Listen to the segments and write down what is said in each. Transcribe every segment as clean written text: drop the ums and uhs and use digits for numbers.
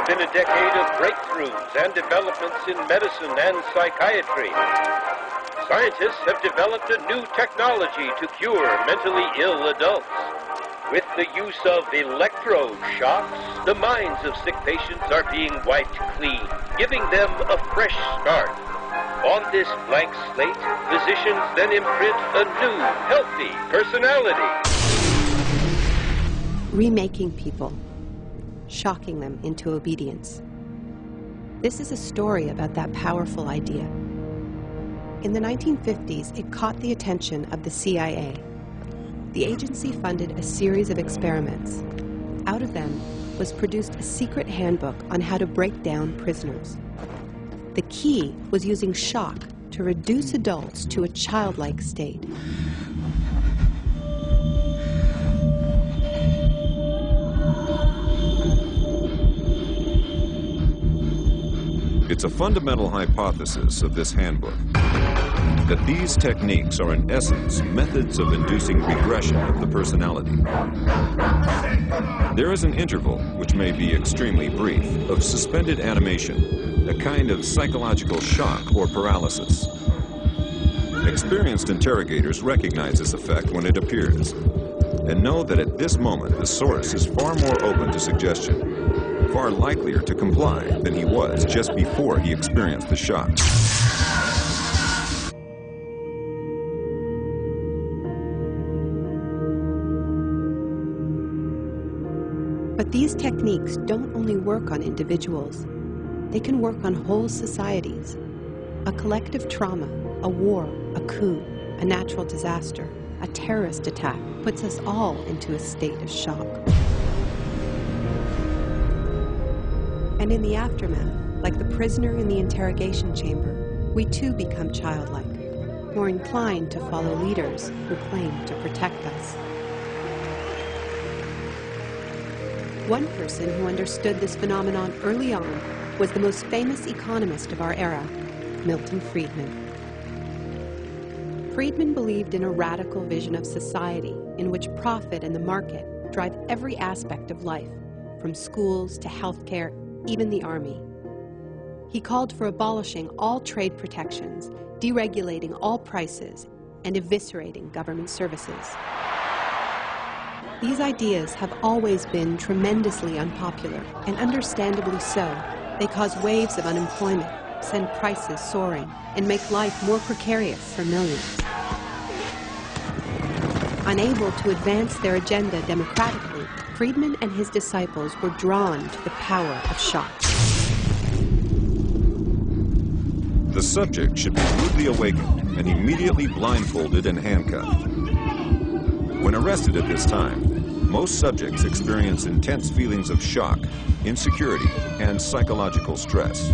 have been a decade of breakthroughs and developments in medicine and psychiatry. Scientists have developed a new technology to cure mentally ill adults. With the use of electroshocks, the minds of sick patients are being wiped clean, giving them a fresh start. On this blank slate, physicians then imprint a new, healthy personality. Remaking people, shocking them into obedience. This is a story about that powerful idea. In the 1950s, it caught the attention of the CIA. The agency funded a series of experiments. Out of them was produced a secret handbook on how to break down prisoners. The key was using shock to reduce adults to a childlike state. It's a fundamental hypothesis of this handbook that these techniques are in essence methods of inducing regression of the personality. There is an interval, which may be extremely brief, of suspended animation, a kind of psychological shock or paralysis. Experienced interrogators recognize this effect when it appears and know that at this moment the source is far more open to suggestion, far likelier to comply than he was just before he experienced the shock. But these techniques don't only work on individuals. They can work on whole societies. A collective trauma, a war, a coup, a natural disaster, a terrorist attack puts us all into a state of shock. And in the aftermath, like the prisoner in the interrogation chamber, we too become childlike, more inclined to follow leaders who claim to protect us. One person who understood this phenomenon early on was the most famous economist of our era, Milton Friedman. Friedman believed in a radical vision of society in which profit and the market drive every aspect of life, from schools to healthcare, even the army. He called for abolishing all trade protections, deregulating all prices, and eviscerating government services. These ideas have always been tremendously unpopular, and understandably so. They cause waves of unemployment, send prices soaring, and make life more precarious for millions. Unable to advance their agenda democratically, Friedman and his disciples were drawn to the power of shock. The subject should be rudely awakened and immediately blindfolded and handcuffed. When arrested at this time, most subjects experience intense feelings of shock, insecurity, and psychological stress.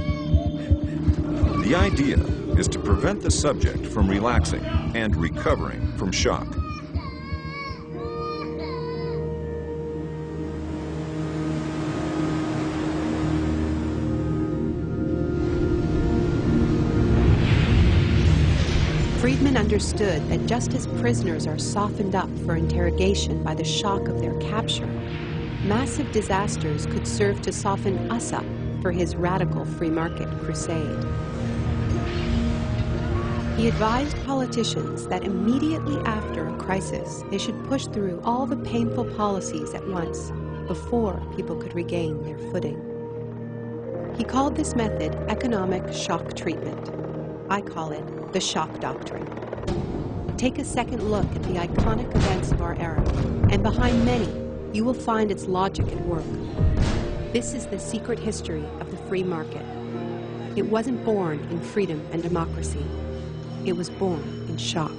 The idea is to prevent the subject from relaxing and recovering from shock. Friedman understood that just as prisoners are softened up for interrogation by the shock of their capture, massive disasters could serve to soften us up for his radical free market crusade. He advised politicians that immediately after a crisis, they should push through all the painful policies at once before people could regain their footing. He called this method economic shock treatment. I call it the shock doctrine. Take a second look at the iconic events of our era, and behind many, you will find its logic at work. This is the secret history of the free market. It wasn't born in freedom and democracy. It was born in shock.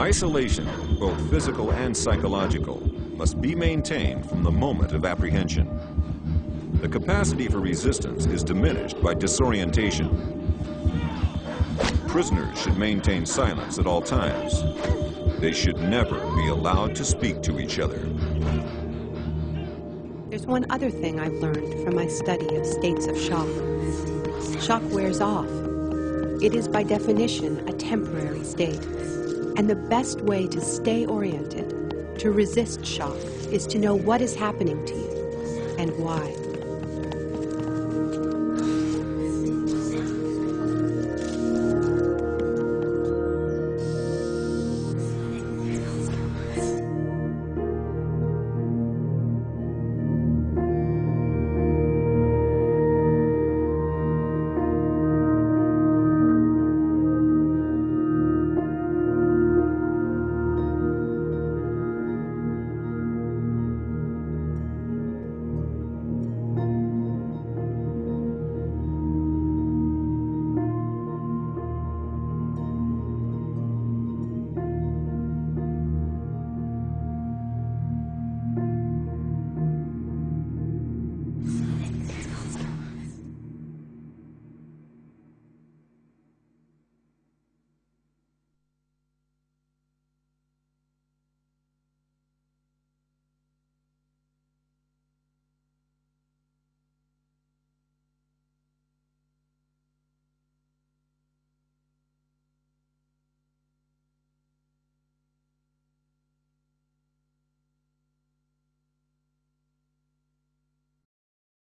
Isolation, both physical and psychological, must be maintained from the moment of apprehension. The capacity for resistance is diminished by disorientation. Prisoners should maintain silence at all times. They should never be allowed to speak to each other. There's one other thing I've learned from my study of states of shock. Shock wears off. It is by definition a temporary state. And the best way to stay oriented, to resist shock, is to know what is happening to you and why.